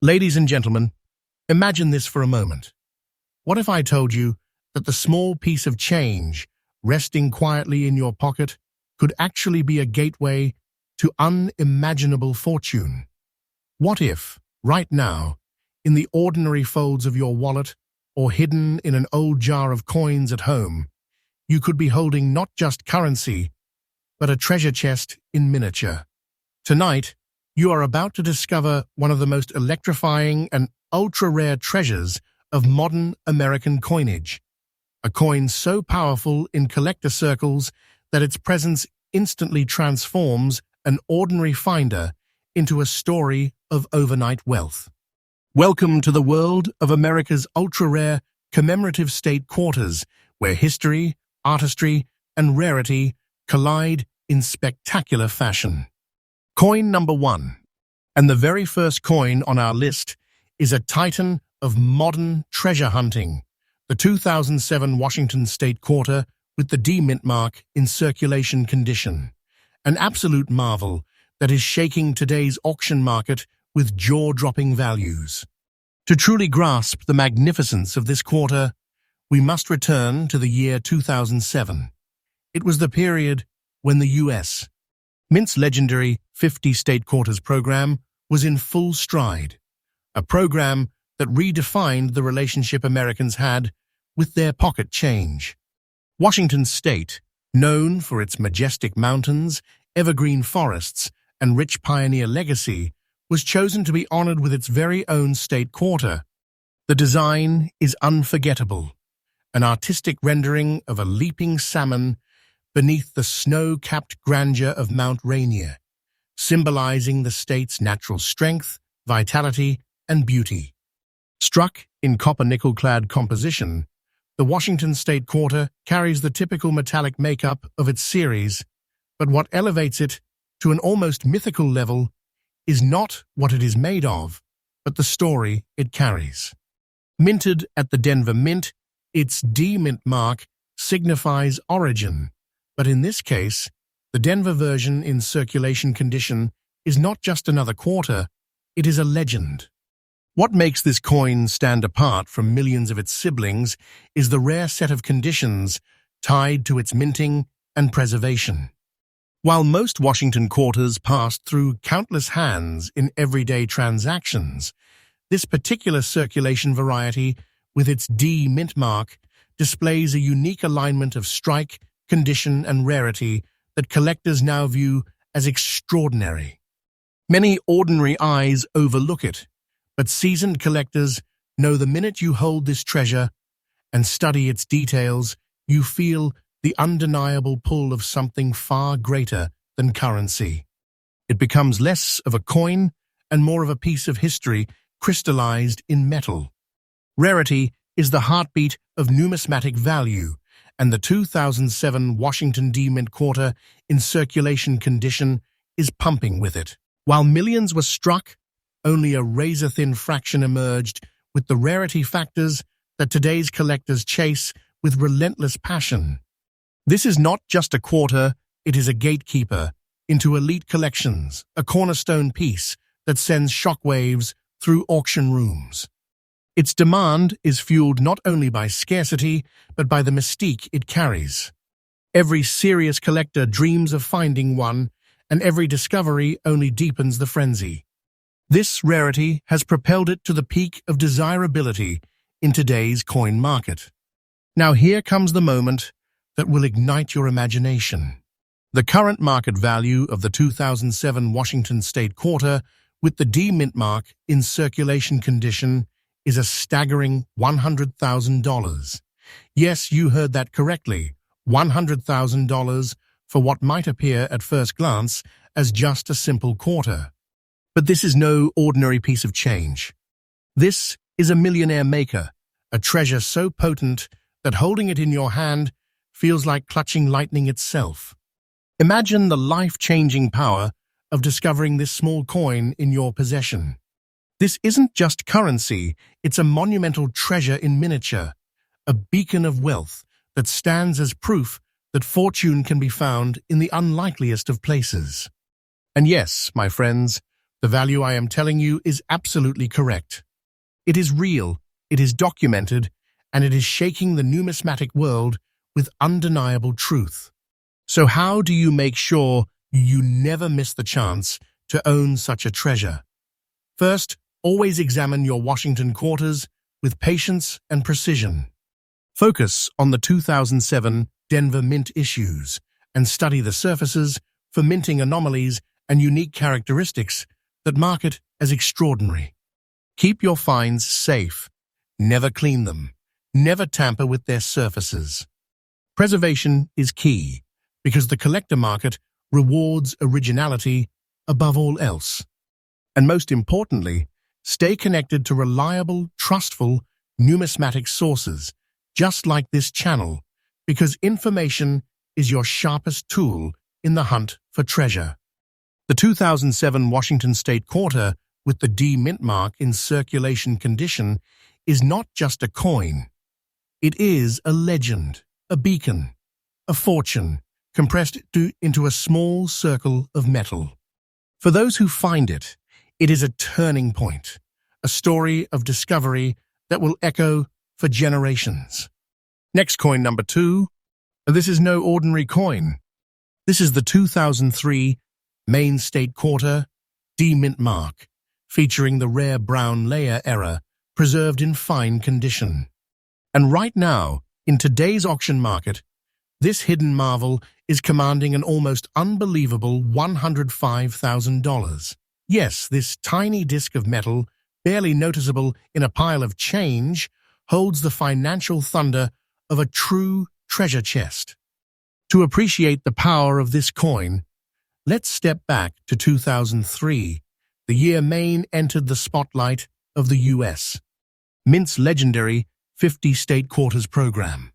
Ladies and gentlemen, imagine this for a moment. What if I told you that the small piece of change resting quietly in your pocket could actually be a gateway to unimaginable fortune? What if, right now, in the ordinary folds of your wallet or hidden in an old jar of coins at home, you could be holding not just currency, but a treasure chest in miniature? Tonight, you are about to discover one of the most electrifying and ultra-rare treasures of modern American coinage. A coin so powerful in collector circles that its presence instantly transforms an ordinary finder into a story of overnight wealth. Welcome to the world of America's ultra-rare commemorative state quarters, where history, artistry, and rarity collide in spectacular fashion. Coin number 1, and the very first coin on our list, is a titan of modern treasure hunting, the 2007 Washington State Quarter with the D mint mark in circulation condition. An absolute marvel that is shaking today's auction market with jaw-dropping values. To truly grasp the magnificence of this quarter, we must return to the year 2007. It was the period when the U.S. Mint's legendary 50 State Quarters program was in full stride, a program that redefined the relationship Americans had with their pocket change. Washington State, known for its majestic mountains, evergreen forests, and rich pioneer legacy, was chosen to be honored with its very own state quarter. The design is unforgettable, an artistic rendering of a leaping salmon beneath the snow-capped grandeur of Mount Rainier, symbolizing the state's natural strength, vitality, and beauty. Struck in copper-nickel-clad composition, the Washington State Quarter carries the typical metallic makeup of its series, but what elevates it to an almost mythical level is not what it is made of, but the story it carries. Minted at the Denver Mint, its D mint mark signifies origin, but in this case, the Denver version in circulation condition is not just another quarter, it is a legend. What makes this coin stand apart from millions of its siblings is the rare set of conditions tied to its minting and preservation. While most Washington quarters passed through countless hands in everyday transactions, this particular circulation variety, with its D mint mark, displays a unique alignment of strike, condition, and rarity that collectors now view as extraordinary. Many ordinary eyes overlook it, but seasoned collectors know the minute you hold this treasure and study its details, you feel the undeniable pull of something far greater than currency. It becomes less of a coin and more of a piece of history crystallized in metal. Rarity is the heartbeat of numismatic value, and the 2007 Washington D Mint Quarter in circulation condition is pumping with it. While millions were struck, only a razor-thin fraction emerged with the rarity factors that today's collectors chase with relentless passion. This is not just a quarter, it is a gatekeeper into elite collections, a cornerstone piece that sends shockwaves through auction rooms. Its demand is fueled not only by scarcity, but by the mystique it carries. Every serious collector dreams of finding one, and every discovery only deepens the frenzy. This rarity has propelled it to the peak of desirability in today's coin market. Now here comes the moment that will ignite your imagination. The current market value of the 2007 Washington State Quarter with the D mint mark in circulation condition is a staggering $100,000. Yes, you heard that correctly, $100,000 for what might appear at first glance as just a simple quarter. But this is no ordinary piece of change. This is a millionaire maker, a treasure so potent that holding it in your hand feels like clutching lightning itself. Imagine the life-changing power of discovering this small coin in your possession. This isn't just currency, it's a monumental treasure in miniature, a beacon of wealth that stands as proof that fortune can be found in the unlikeliest of places. And yes, my friends, The value I am telling you is absolutely correct. It is real, it is documented, and it is shaking the numismatic world with undeniable truth. So how do you make sure you never miss the chance to own such a treasure? First, always examine your Washington quarters with patience and precision. Focus on the 2007 Denver Mint issues and study the surfaces for minting anomalies and unique characteristics that mark it as extraordinary. Keep your finds safe. Never clean them. Never tamper with their surfaces. Preservation is key because the collector market rewards originality above all else. And most importantly, stay connected to reliable, trustful, numismatic sources, just like this channel, because information is your sharpest tool in the hunt for treasure. The 2007 Washington State Quarter with the D mint mark in circulation condition is not just a coin. It is a legend, a beacon, a fortune, compressed into a small circle of metal. For those who find it, it is a turning point, a story of discovery that will echo for generations. Next coin number 2. This is no ordinary coin. This is the 2003 Maine State Quarter D mint mark, featuring the rare brown layer error preserved in fine condition. And right now, in today's auction market, this hidden marvel is commanding an almost unbelievable $105,000. Yes, this tiny disc of metal, barely noticeable in a pile of change, holds the financial thunder of a true treasure chest. To appreciate the power of this coin, let's step back to 2003, the year Maine entered the spotlight of the U.S. Mint's legendary 50 State Quarters program.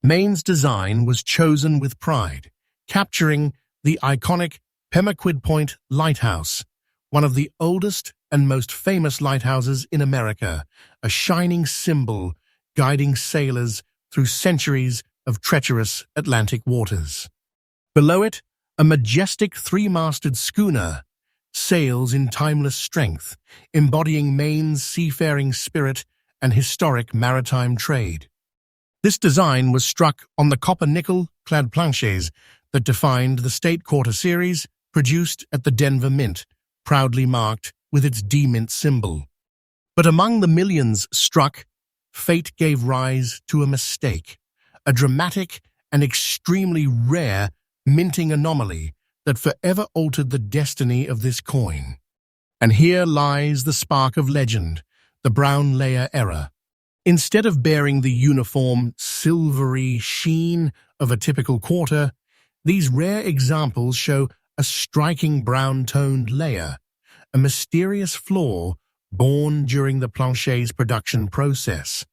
Maine's design was chosen with pride, capturing the iconic Pemaquid Point Lighthouse, one of the oldest and most famous lighthouses in America, a shining symbol guiding sailors through centuries of treacherous Atlantic waters. Below it, a majestic three-masted schooner sails in timeless strength, embodying Maine's seafaring spirit and historic maritime trade. This design was struck on the copper-nickel-clad planches that defined the State Quarter series produced at the Denver Mint, proudly marked with its D-Mint symbol. But among the millions struck, fate gave rise to a mistake, a dramatic and extremely rare minting anomaly that forever altered the destiny of this coin. And here lies the spark of legend, the brown layer error. Instead of bearing the uniform, silvery sheen of a typical quarter, these rare examples show a striking brown-toned layer, a mysterious flaw born during the plancher's production process.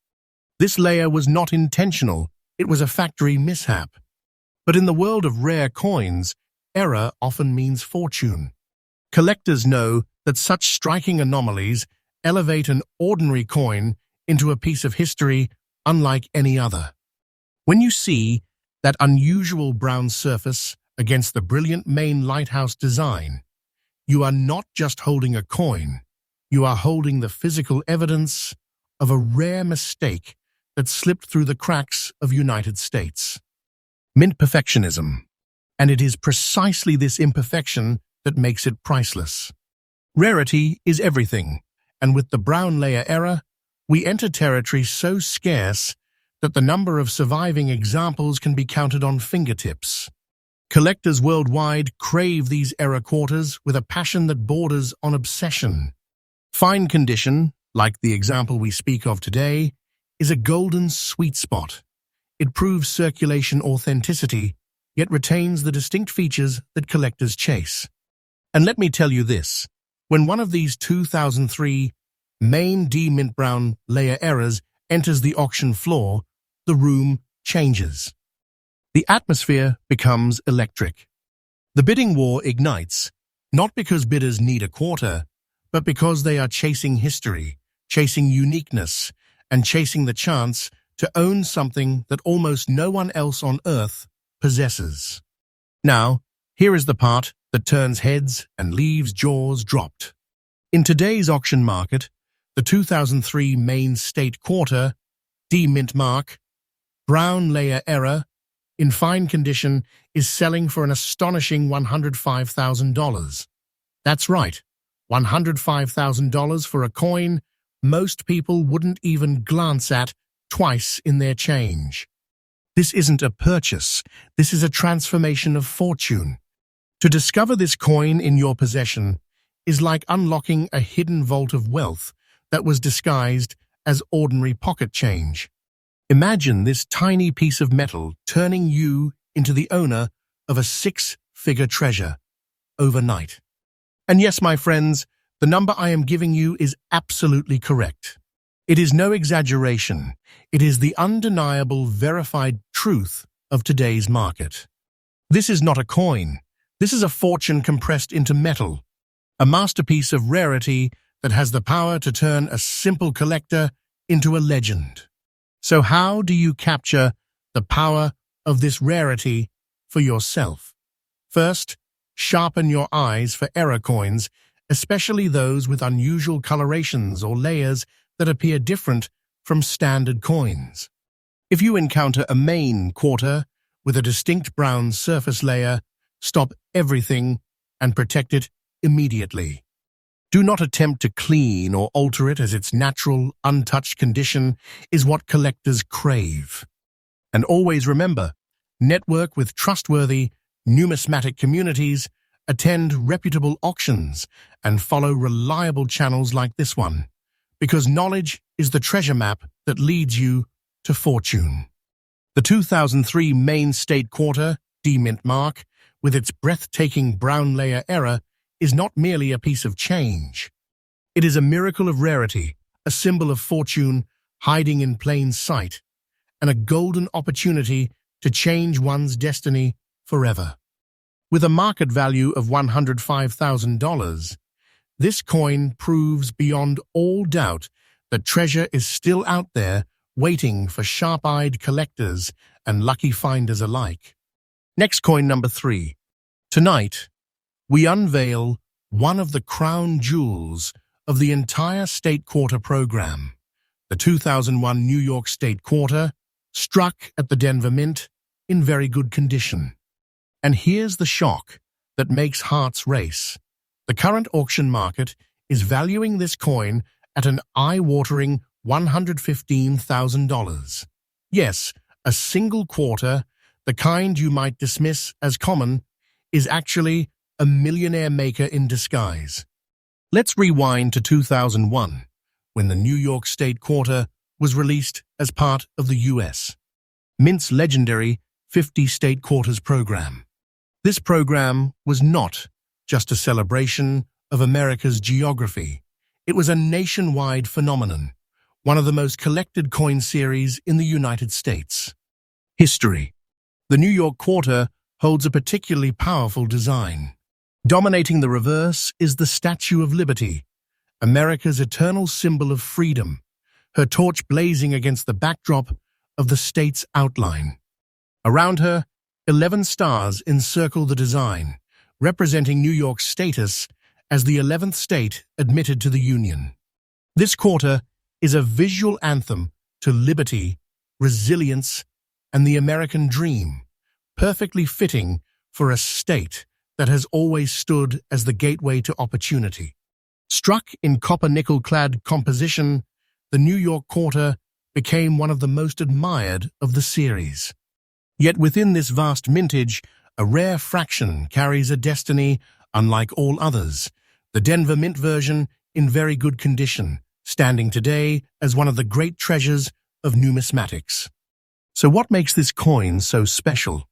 This layer was not intentional, it was a factory mishap. But in the world of rare coins, error often means fortune. Collectors know that such striking anomalies elevate an ordinary coin into a piece of history unlike any other. When you see that unusual brown surface against the brilliant Maine lighthouse design, you are not just holding a coin, you are holding the physical evidence of a rare mistake that slipped through the cracks of United States. Mint perfectionism. And it is precisely this imperfection that makes it priceless. Rarity is everything, and with the brown layer error, we enter territory so scarce that the number of surviving examples can be counted on fingertips. Collectors worldwide crave these error quarters with a passion that borders on obsession. Fine condition, like the example we speak of today, is a golden sweet spot. It proves circulation authenticity, yet retains the distinct features that collectors chase. And let me tell you this, when one of these 2003 Maine D mint brown layer errors enters the auction floor, the room changes. The atmosphere becomes electric. The bidding war ignites, not because bidders need a quarter, but because they are chasing history, chasing uniqueness, and chasing the chance to own something that almost no one else on Earth possesses. Now, here is the part that turns heads and leaves jaws dropped. In today's auction market, the 2003 Main State Quarter, D-Mint mark, brown layer error, in fine condition, is selling for an astonishing $105,000. That's right, $105,000 for a coin most people wouldn't even glance at twice in their change. This isn't a purchase, this is a transformation of fortune. To discover this coin in your possession is like unlocking a hidden vault of wealth that was disguised as ordinary pocket change. Imagine this tiny piece of metal turning you into the owner of a six-figure treasure overnight. And yes, my friends, the number I am giving you is absolutely correct. It is no exaggeration. It is the undeniable, verified truth of today's market. This is not a coin. This is a fortune compressed into metal, a masterpiece of rarity that has the power to turn a simple collector into a legend. So how do you capture the power of this rarity for yourself? First, sharpen your eyes for error coins, especially those with unusual colorations or layers that appear different from standard coins. If you encounter a main quarter with a distinct brown surface layer, stop everything and protect it immediately. Do not attempt to clean or alter it, as its natural, untouched condition is what collectors crave. And always remember, network with trustworthy, numismatic communities, attend reputable auctions, and follow reliable channels like this one, because knowledge is the treasure map that leads you to fortune. The 2003 Main State Quarter, D-Mint mark, with its breathtaking brown layer error, is not merely a piece of change. It is a miracle of rarity, a symbol of fortune hiding in plain sight, and a golden opportunity to change one's destiny forever. With a market value of $105,000, this coin proves beyond all doubt that treasure is still out there waiting for sharp-eyed collectors and lucky finders alike. Next coin number 3. Tonight, we unveil one of the crown jewels of the entire State Quarter program, the 2001 New York State Quarter, struck at the Denver Mint in very good condition. And here's the shock that makes hearts race. The current auction market is valuing this coin at an eye-watering $115,000. Yes, a single quarter, the kind you might dismiss as common, is actually a millionaire maker in disguise. Let's rewind to 2001, when the New York State Quarter was released as part of the U.S. Mint's legendary 50 State Quarters program. This program was not just a celebration of America's geography. It was a nationwide phenomenon, one of the most collected coin series in the United States. History. The New York Quarter holds a particularly powerful design. Dominating the reverse is the Statue of Liberty, America's eternal symbol of freedom, her torch blazing against the backdrop of the state's outline. Around her, 11 stars encircle the design, representing New York's status as the 11th state admitted to the Union. This quarter is a visual anthem to liberty, resilience, and the American dream, perfectly fitting for a state that has always stood as the gateway to opportunity. Struck in copper-nickel-clad composition, the New York Quarter became one of the most admired of the series. Yet within this vast mintage, a rare fraction carries a destiny unlike all others, the Denver Mint version in very good condition, standing today as one of the great treasures of numismatics. So what makes this coin so special?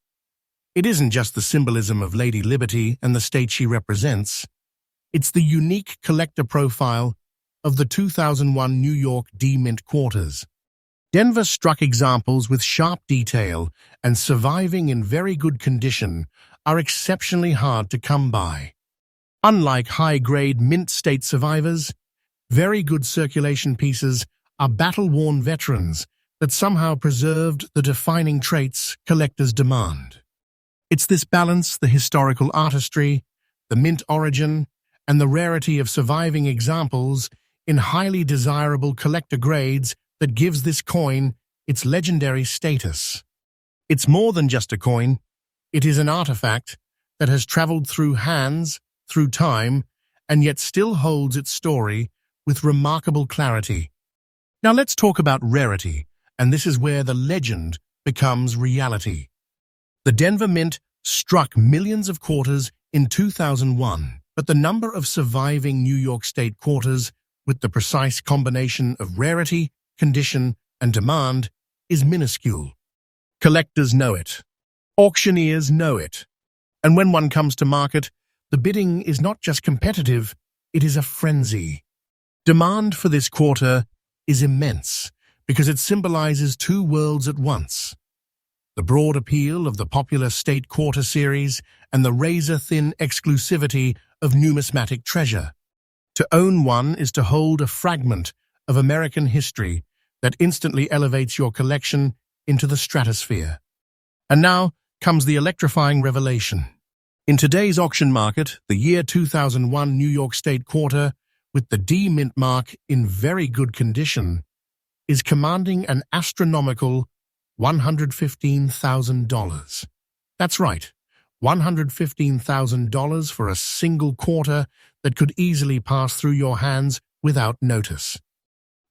It isn't just the symbolism of Lady Liberty and the state she represents. It's the unique collector profile of the 2001 New York D-Mint quarters. Denver struck examples with sharp detail and surviving in very good condition are exceptionally hard to come by. Unlike high-grade Mint state survivors, very good circulation pieces are battle-worn veterans that somehow preserved the defining traits collectors demand. It's this balance, the historical artistry, the Mint origin, and the rarity of surviving examples in highly desirable collector grades that gives this coin its legendary status. It's more than just a coin. It is an artifact that has traveled through hands, through time, and yet still holds its story with remarkable clarity. Now let's talk about rarity, and this is where the legend becomes reality. The Denver Mint struck millions of quarters in 2001, but the number of surviving New York State quarters with the precise combination of rarity, condition, and demand is minuscule. Collectors know it. Auctioneers know it. And when one comes to market, the bidding is not just competitive, it is a frenzy. Demand for this quarter is immense because it symbolizes two worlds at once. The broad appeal of the popular State Quarter series and the razor-thin exclusivity of numismatic treasure. To own one is to hold a fragment of American history that instantly elevates your collection into the stratosphere. And now comes the electrifying revelation. In today's auction market, the year 2001 New York State Quarter, with the D Mint mark in very good condition, is commanding an astronomical $115,000. That's right, $115,000 for a single quarter that could easily pass through your hands without notice.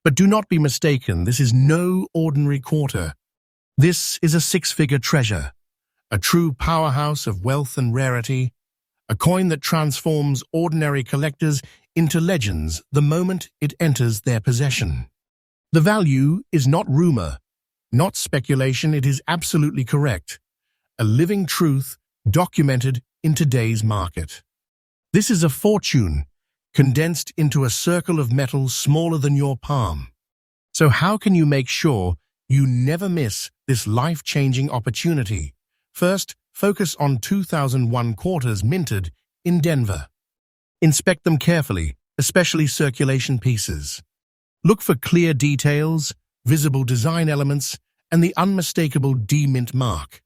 But do not be mistaken, this is no ordinary quarter. This is a six-figure treasure, a true powerhouse of wealth and rarity, a coin that transforms ordinary collectors into legends the moment it enters their possession. The value is not rumor, not speculation, it is absolutely correct. A living truth documented in today's market. This is a fortune condensed into a circle of metal smaller than your palm. So how can you make sure you never miss this life-changing opportunity? First, focus on 2001 quarters minted in Denver. Inspect them carefully, especially circulation pieces. Look for clear details, visible design elements, and the unmistakable D Mint mark.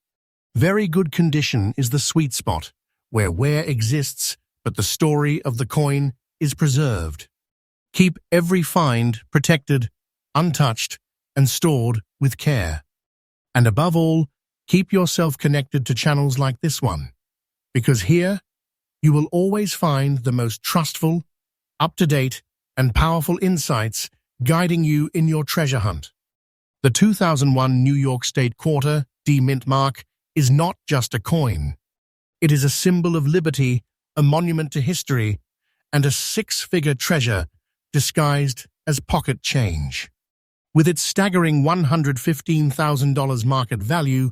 Very good condition is the sweet spot, where wear exists, but the story of the coin is preserved. Keep every find protected, untouched, and stored with care. And above all, keep yourself connected to channels like this one, because here you will always find the most trustful, up-to-date, and powerful insights guiding you in your treasure hunt. The 2001 New York State Quarter D Mint mark is not just a coin. It is a symbol of liberty, a monument to history, and a six-figure treasure disguised as pocket change. With its staggering $115,000 market value,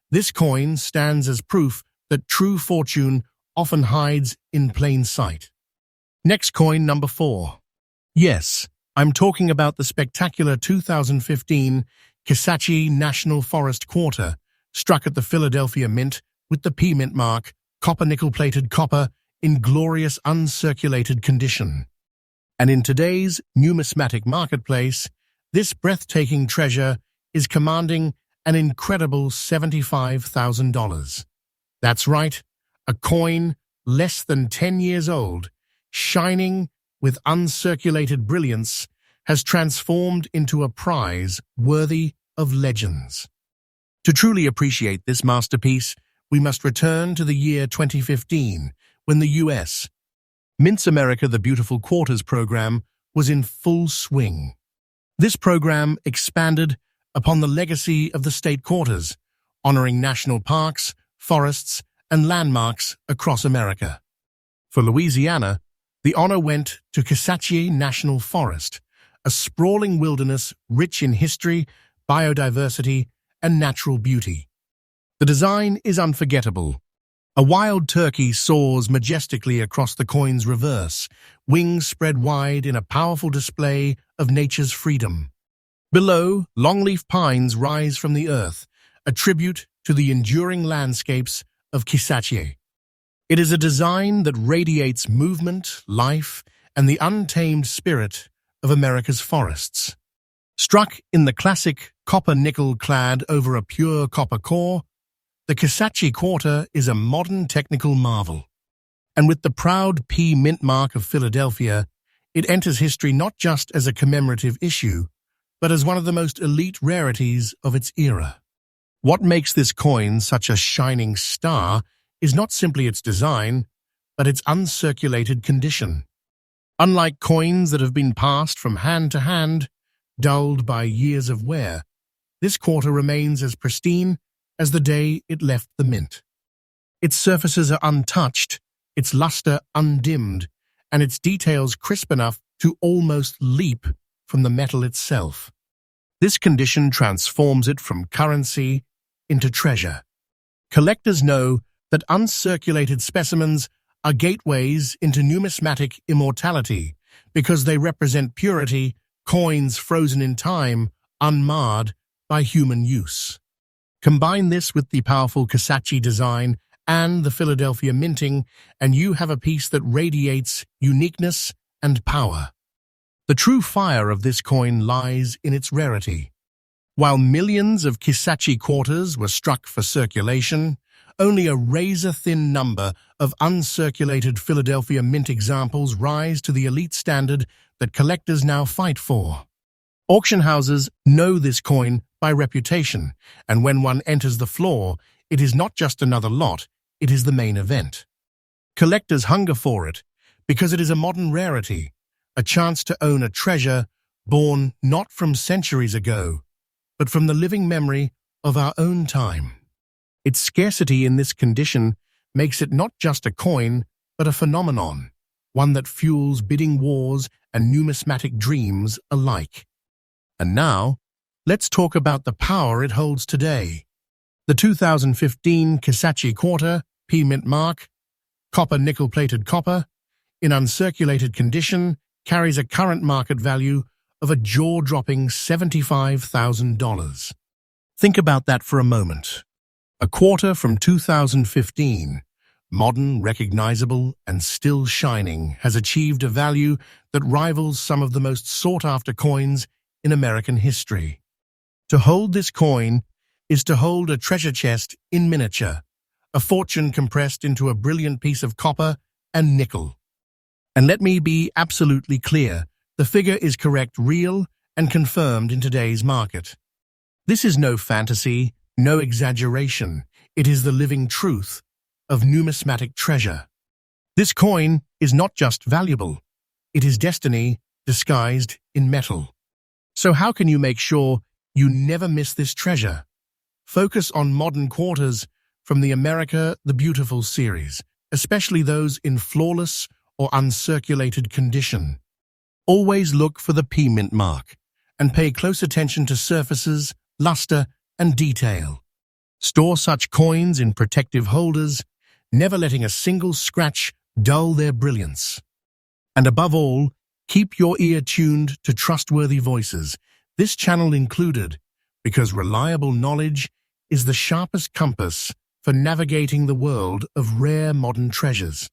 this coin stands as proof that true fortune often hides in plain sight. Next coin, number 4. Yes, I'm talking about the spectacular 2015 Kisatchie National Forest Quarter, struck at the Philadelphia Mint with the P Mint mark, copper nickel-plated copper in glorious uncirculated condition. And in today's numismatic marketplace, this breathtaking treasure is commanding an incredible $75,000. That's right, a coin less than 10 years old, shining with uncirculated brilliance, has transformed into a prize worthy of legends. To truly appreciate this masterpiece, we must return to the year 2015, when the U.S. Mint's America the Beautiful Quarters program was in full swing. This program expanded upon the legacy of the state quarters, honoring national parks, forests, and landmarks across America. For Louisiana, the honor went to Kisatchie National Forest, a sprawling wilderness rich in history, biodiversity, and natural beauty. The design is unforgettable. A wild turkey soars majestically across the coin's reverse, wings spread wide in a powerful display of nature's freedom. Below, longleaf pines rise from the earth, a tribute to the enduring landscapes of Kisatchie. It is a design that radiates movement, life, and the untamed spirit of America's forests. Struck in the classic copper-nickel clad over a pure copper core, the Kisatchie Quarter is a modern technical marvel. And with the proud P mint mark of Philadelphia, it enters history not just as a commemorative issue, but as one of the most elite rarities of its era. What makes this coin such a shining star is not simply its design, but its uncirculated condition. Unlike coins that have been passed from hand to hand, dulled by years of wear, this quarter remains as pristine as the day it left the mint. Its surfaces are untouched, its luster undimmed, and its details crisp enough to almost leap from the metal itself. This condition transforms it from currency into treasure. Collectors know that uncirculated specimens are gateways into numismatic immortality because they represent purity, coins frozen in time, unmarred by human use. Combine this with the powerful Kissachi design and the Philadelphia minting, and you have a piece that radiates uniqueness and power. The true fire of this coin lies in its rarity. While millions of Kissachi quarters were struck for circulation, only a razor-thin number of uncirculated Philadelphia mint examples rise to the elite standard that collectors now fight for. Auction houses know this coin by reputation, and when one enters the floor, it is not just another lot, it is the main event. Collectors hunger for it because it is a modern rarity, a chance to own a treasure born not from centuries ago, but from the living memory of our own time. Its scarcity in this condition makes it not just a coin, but a phenomenon, one that fuels bidding wars and numismatic dreams alike. And now, let's talk about the power it holds today. The 2015 Kissachi quarter, P mint mark, copper nickel-plated copper, in uncirculated condition, carries a current market value of a jaw-dropping $75,000. Think about that for a moment. A quarter from 2015, modern, recognizable, and still shining, has achieved a value that rivals some of the most sought-after coins in American history. To hold this coin is to hold a treasure chest in miniature, a fortune compressed into a brilliant piece of copper and nickel. And let me be absolutely clear, the figure is correct, real, and confirmed in today's market. This is no fantasy, no exaggeration. It is the living truth of numismatic treasure. This coin is not just valuable, it is destiny disguised in metal. So how can you make sure you never miss this treasure? Focus on modern quarters from the America the Beautiful series, especially those in flawless or uncirculated condition. Always look for the P mint mark and pay close attention to surfaces, luster, and detail. Store such coins in protective holders, never letting a single scratch dull their brilliance. And above all, keep your ear tuned to trustworthy voices, this channel included, because reliable knowledge is the sharpest compass for navigating the world of rare modern treasures.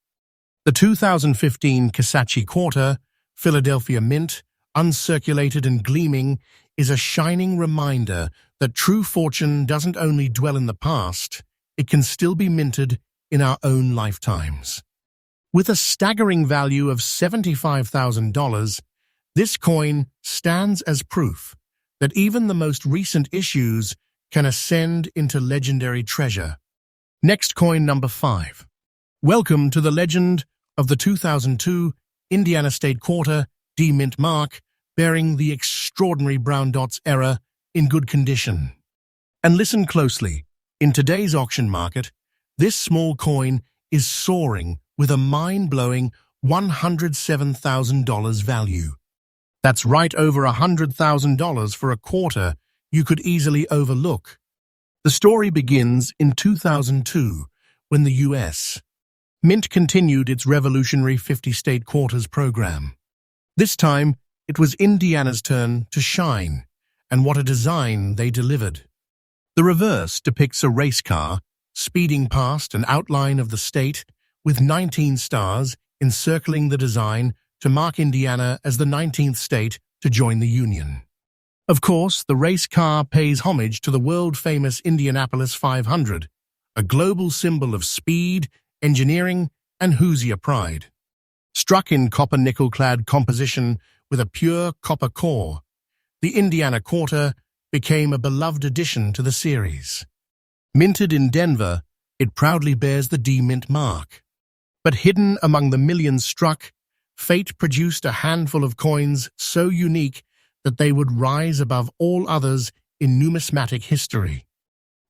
The 2015 Kissachi quarter, Philadelphia mint, uncirculated and gleaming, is a shining reminder that true fortune doesn't only dwell in the past, it can still be minted in our own lifetimes. With a staggering value of $75,000, this coin stands as proof that even the most recent issues can ascend into legendary treasure. Next coin number 5. Welcome to the legend of the 2002 Indiana State Quarter D mint mark, bearing the extraordinary brown dots era in good condition. And listen closely, in today's auction market, this small coin is soaring with a mind-blowing $107,000 value. That's right over $100,000 for a quarter you could easily overlook. The story begins in 2002, when the U.S. Mint continued its revolutionary 50-state quarters program. This time, it was Indiana's turn to shine, and what a design they delivered. The reverse depicts a race car speeding past an outline of the state with 19 stars encircling the design to mark Indiana as the 19th state to join the Union. Of course, the race car pays homage to the world-famous Indianapolis 500, a global symbol of speed, engineering, and Hoosier pride. Struck in copper-nickel-clad composition with a pure copper core, the Indiana Quarter became a beloved addition to the series. Minted in Denver, it proudly bears the D-Mint mark. But hidden among the millions struck, fate produced a handful of coins so unique that they would rise above all others in numismatic history.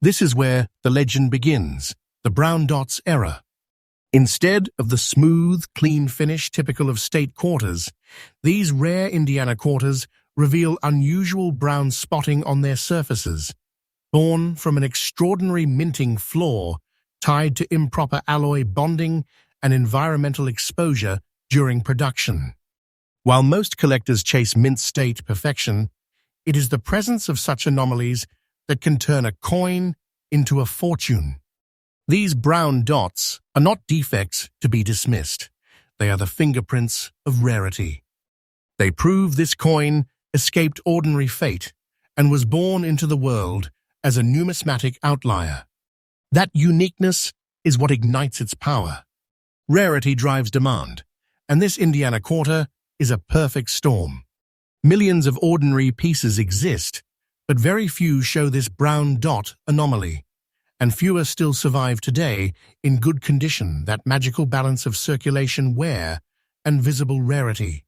This is where the legend begins, the brown dots era. Instead of the smooth, clean finish typical of state quarters, these rare Indiana quarters reveal unusual brown spotting on their surfaces, born from an extraordinary minting flaw tied to improper alloy bonding and environmental exposure during production. While most collectors chase mint state perfection, it is the presence of such anomalies that can turn a coin into a fortune. These brown dots are not defects to be dismissed. They are the fingerprints of rarity. They prove this coin escaped ordinary fate and was born into the world as a numismatic outlier. That uniqueness is what ignites its power. Rarity drives demand, and this Indiana Quarter is a perfect storm. Millions of ordinary pieces exist, but very few show this brown dot anomaly, and fewer still survive today in good condition, that magical balance of circulation wear and visible rarity.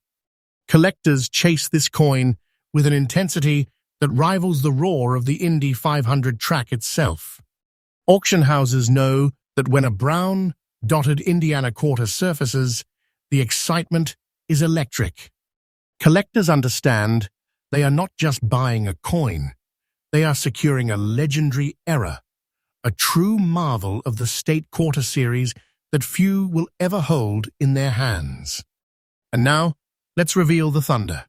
Collectors chase this coin with an intensity that rivals the roar of the Indy 500 track itself. Auction houses know that when a brown, dotted Indiana Quarter surfaces, the excitement is electric. Collectors understand they are not just buying a coin, they are securing a legendary era, a true marvel of the State Quarter series that few will ever hold in their hands. And now, let's reveal the thunder.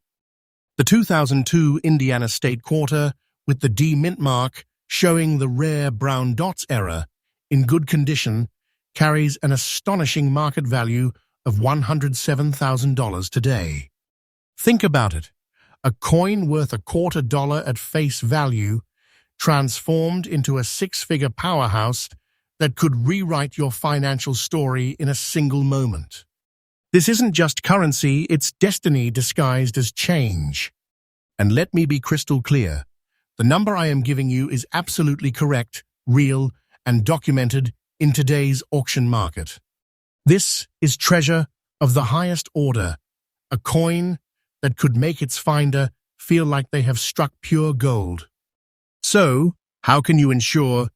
The 2002 Indiana State Quarter, with the D-Mint mark showing the rare brown dots era, in good condition, carries an astonishing market value of $107,000 today. Think about it. A coin worth $0.25 at face value transformed into a six-figure powerhouse that could rewrite your financial story in a single moment. This isn't just currency, it's destiny disguised as change. And let me be crystal clear. The number I am giving you is absolutely correct, real, and documented in today's auction market. This is treasure of the highest order, a coin that could make its finder feel like they have struck pure gold. So, how can you ensure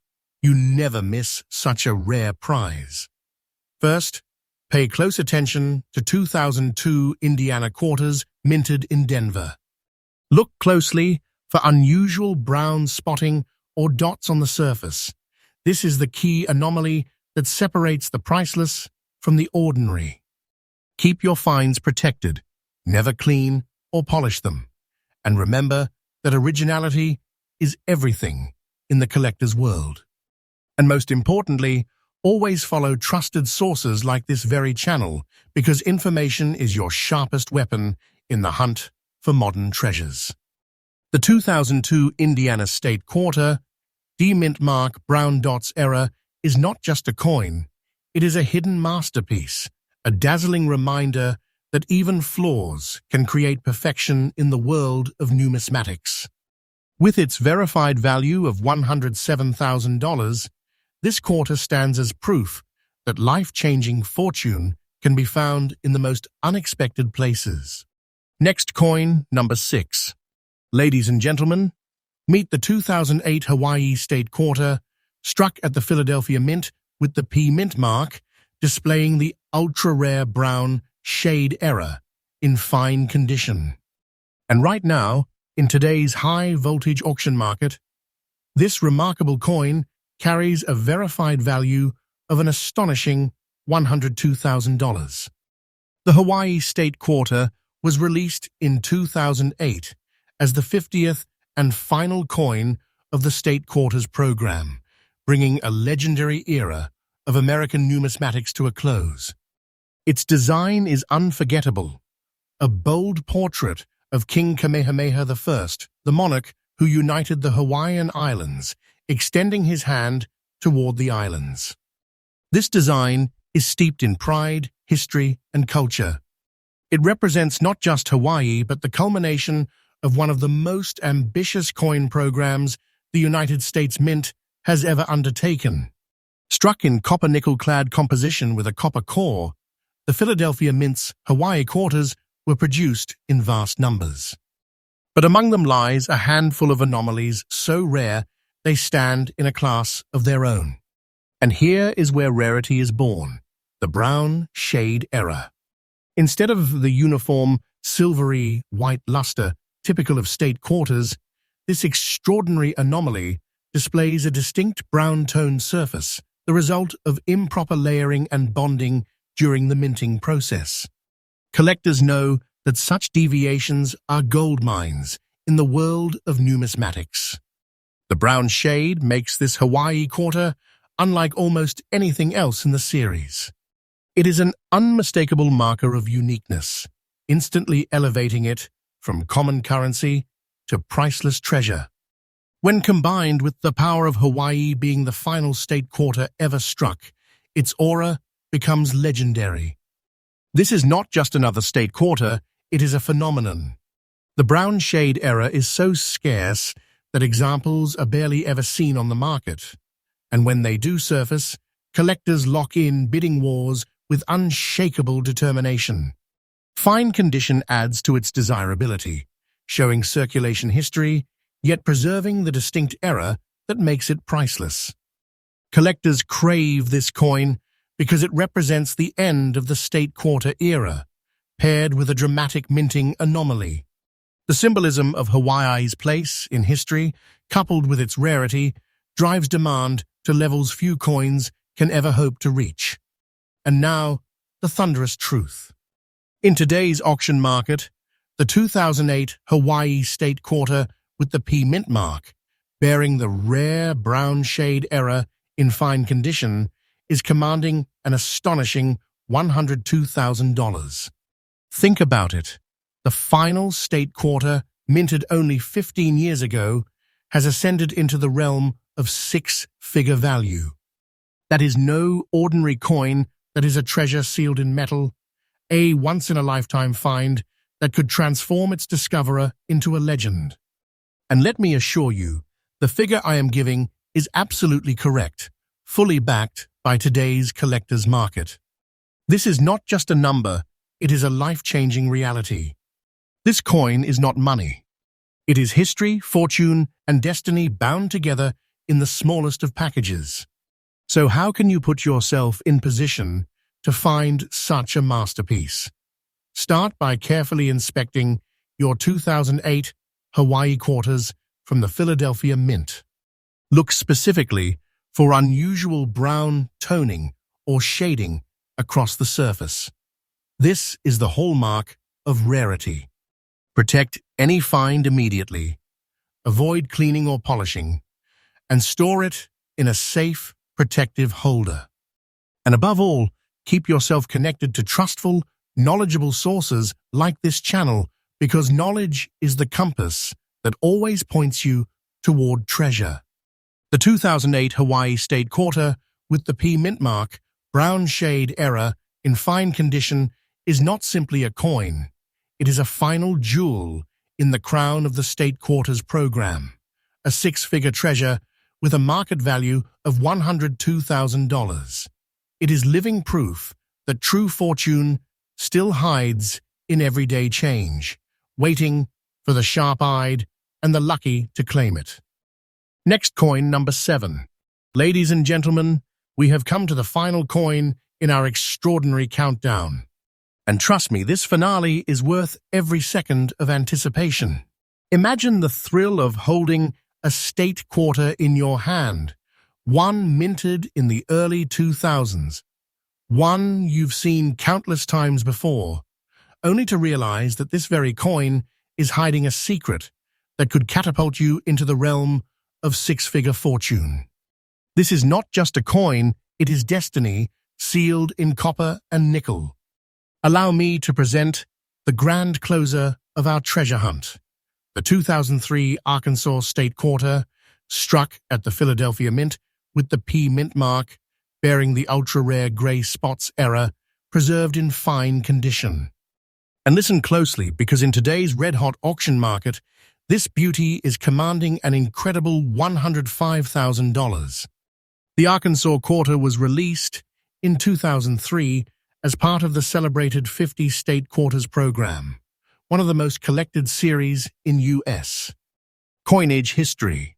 you never miss such a rare prize? First, pay close attention to 2002 Indiana Quarters minted in Denver. Look closely for unusual brown spotting or dots on the surface. This is the key anomaly that separates the priceless from the ordinary. Keep your finds protected, never clean or polish them. And remember that originality is everything in the collector's world. And most importantly, always follow trusted sources like this very channel, because information is your sharpest weapon in the hunt for modern treasures. The 2002 Indiana State Quarter, D-Mint mark brown dots era, is not just a coin. It is a hidden masterpiece, a dazzling reminder that even flaws can create perfection in the world of numismatics. With its verified value of $107,000, this quarter stands as proof that life-changing fortune can be found in the most unexpected places. Next coin, number 6. Ladies and gentlemen, meet the 2008 Hawaii State Quarter, struck at the Philadelphia Mint with the P-Mint mark, displaying the ultra-rare brown shade era in fine condition. And right now, in today's high-voltage auction market, this remarkable coin carries a verified value of an astonishing $102,000. The Hawaii State Quarter was released in 2008 as the 50th and final coin of the State Quarters program, bringing a legendary era of American numismatics to a close. Its design is unforgettable, a bold portrait of King Kamehameha I, the monarch who united the Hawaiian Islands, extending his hand toward the islands. This design is steeped in pride, history, and culture. It represents not just Hawaii, but the culmination of one of the most ambitious coin programs the United States Mint has ever undertaken. Struck in copper-nickel-clad composition with a copper core, the Philadelphia Mint's Hawaii quarters were produced in vast numbers. But among them lies a handful of anomalies so rare they stand in a class of their own. And here is where rarity is born, the brown shade error. Instead of the uniform, silvery, white luster typical of state quarters, this extraordinary anomaly displays a distinct brown-toned surface, the result of improper layering and bonding during the minting process. Collectors know that such deviations are gold mines in the world of numismatics. The brown shade makes this Hawaii quarter unlike almost anything else in the series. It is an unmistakable marker of uniqueness, instantly elevating it from common currency to priceless treasure. When combined with the power of Hawaii being the final state quarter ever struck, its aura becomes legendary. This is not just another state quarter, it is a phenomenon. The brown shade era is so scarce that examples are barely ever seen on the market. And when they do surface, collectors lock in bidding wars with unshakable determination. Fine condition adds to its desirability, showing circulation history, yet preserving the distinct era that makes it priceless. Collectors crave this coin because it represents the end of the state quarter era, paired with a dramatic minting anomaly. The symbolism of Hawaii's place in history, coupled with its rarity, drives demand to levels few coins can ever hope to reach. And now, the thunderous truth. In today's auction market, the 2008 Hawaii state quarter with the P mint mark, bearing the rare brown shade era in fine condition, is commanding an astonishing $102,000. Think about it. The final state quarter, minted only 15 years ago, has ascended into the realm of six-figure value. That is no ordinary coin, that is a treasure sealed in metal, a once-in-a-lifetime find that could transform its discoverer into a legend. And let me assure you, the figure I am giving is absolutely correct, fully backed by today's collector's market. This is not just a number, it is a life-changing reality. This coin is not money. It is history, fortune, and destiny bound together in the smallest of packages. So how can you put yourself in position to find such a masterpiece? Start by carefully inspecting your 2008 Hawaii quarters from the Philadelphia Mint. Look specifically for unusual brown toning or shading across the surface. This is the hallmark of rarity. Protect any find immediately. Avoid cleaning or polishing, and store it in a safe, protective holder. And above all, keep yourself connected to trustful, knowledgeable sources like this channel, because knowledge is the compass that always points you toward treasure. The 2008 Hawaii State Quarter with the P mint mark, brown shade era, in fine condition, is not simply a coin. It is a final jewel in the crown of the State Quarters program, a six-figure treasure with a market value of $102,000. It is living proof that true fortune still hides in everyday change, waiting for the sharp-eyed and the lucky to claim it. Next coin, number 7. Ladies and gentlemen, we have come to the final coin in our extraordinary countdown. And trust me, this finale is worth every second of anticipation. Imagine the thrill of holding a state quarter in your hand, one minted in the early 2000s, one you've seen countless times before, only to realize that this very coin is hiding a secret that could catapult you into the realm of six-figure fortune. This is not just a coin, it is destiny sealed in copper and nickel. Allow me to present the grand closer of our treasure hunt, the 2003 Arkansas State Quarter, struck at the Philadelphia Mint with the P mint mark, bearing the ultra-rare grey spots era, preserved in fine condition. And listen closely, because in today's red-hot auction market, this beauty is commanding an incredible $105,000. The Arkansas Quarter was released in 2003 as part of the celebrated 50 State Quarters program, one of the most collected series in U.S. coinage history.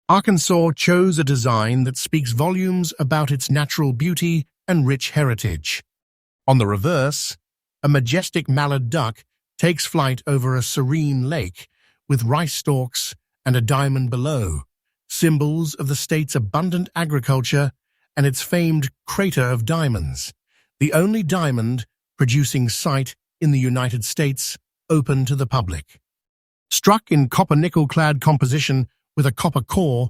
Arkansas chose a design that speaks volumes about its natural beauty and rich heritage. On the reverse, a majestic mallard duck takes flight over a serene lake with rice stalks and a diamond below, symbols of the state's abundant agriculture and its famed crater of diamonds, the only diamond-producing site in the United States open to the public. Struck in copper-nickel-clad composition with a copper core,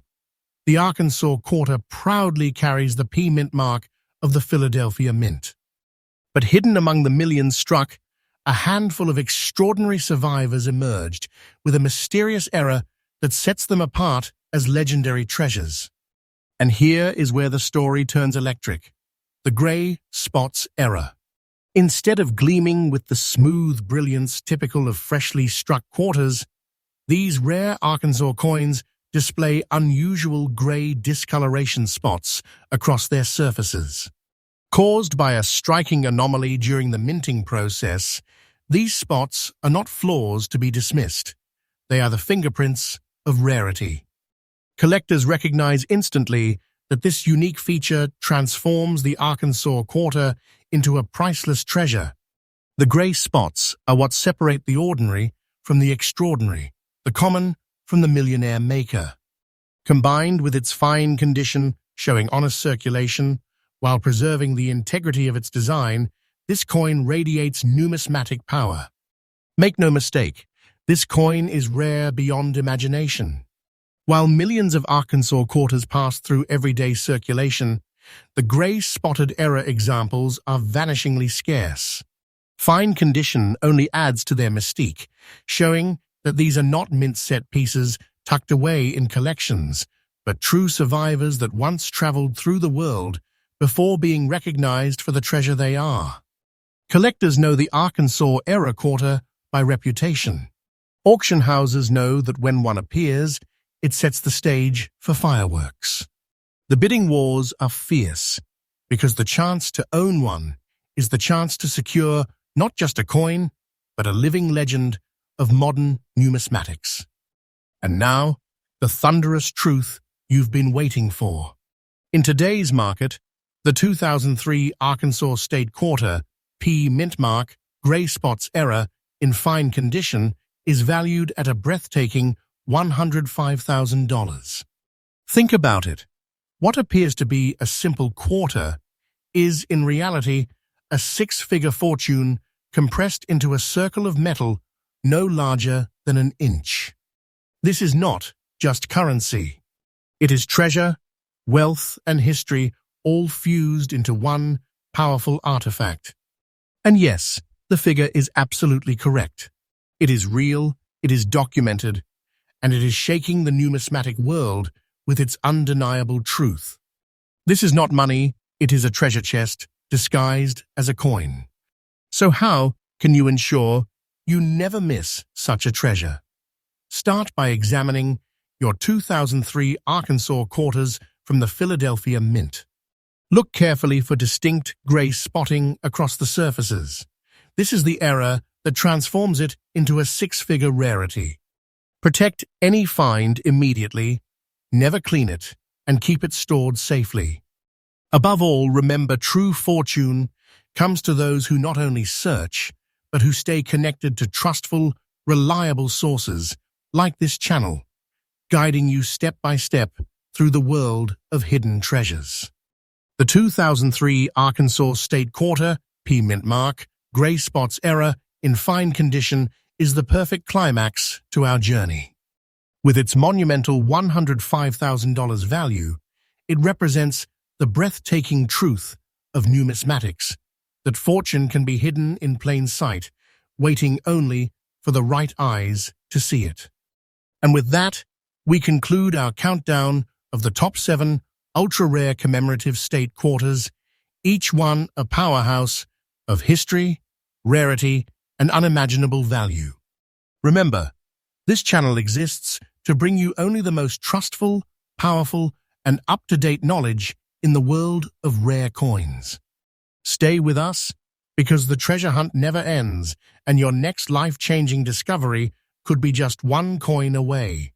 the Arkansas Quarter proudly carries the P Mint mark of the Philadelphia Mint. But hidden among the millions struck, a handful of extraordinary survivors emerged with a mysterious era that sets them apart as legendary treasures. And here is where the story turns electric: the grey spots era. Instead of gleaming with the smooth brilliance typical of freshly struck quarters, these rare Arkansas coins display unusual grey discoloration spots across their surfaces. Caused by a striking anomaly during the minting process, these spots are not flaws to be dismissed. They are the fingerprints of rarity. Collectors recognize instantly that this unique feature transforms the Arkansas Quarter into a priceless treasure. The grey spots are what separate the ordinary from the extraordinary, the common from the millionaire maker. Combined with its fine condition, showing honest circulation, while preserving the integrity of its design, this coin radiates numismatic power. Make no mistake, this coin is rare beyond imagination. While millions of Arkansas quarters pass through everyday circulation, the grey-spotted era examples are vanishingly scarce. Fine condition only adds to their mystique, showing that these are not mint-set pieces tucked away in collections, but true survivors that once traveled through the world before being recognized for the treasure they are. Collectors know the Arkansas era quarter by reputation. Auction houses know that when one appears, it sets the stage for fireworks. The bidding wars are fierce, because the chance to own one is the chance to secure not just a coin, but a living legend of modern numismatics. And now, the thunderous truth you've been waiting for. In today's market, the 2003 Arkansas State Quarter P Mint mark Grey Spots era in fine condition is valued at a breathtaking $105,000. Think about it. What appears to be a simple quarter is, in reality, a six-figure fortune compressed into a circle of metal no larger than an inch. This is not just currency. It is treasure, wealth, and history all fused into one powerful artifact. And yes, the figure is absolutely correct. It is real, it is documented, and it is shaking the numismatic world with its undeniable truth. This is not money, it is a treasure chest disguised as a coin. So how can you ensure you never miss such a treasure? Start by examining your 2003 Arkansas quarters from the Philadelphia Mint. Look carefully for distinct grey spotting across the surfaces. This is the era that transforms it into a six-figure rarity. Protect any find immediately, never clean it, and keep it stored safely. Above all, remember, true fortune comes to those who not only search, but who stay connected to trustful, reliable sources like this channel, guiding you step by step through the world of hidden treasures. The 2003 Arkansas State Quarter P Mint mark Grey Spots era in fine condition is the perfect climax to our journey. With its monumental $105,000 value, it represents the breathtaking truth of numismatics, that fortune can be hidden in plain sight, waiting only for the right eyes to see it. And with that, we conclude our countdown of the top 7 ultra-rare commemorative state quarters, each one a powerhouse of history, rarity, and unimaginable value. Remember, this channel exists to bring you only the most trustful, powerful, and up-to-date knowledge in the world of rare coins. Stay with us, because the treasure hunt never ends, and your next life-changing discovery could be just one coin away.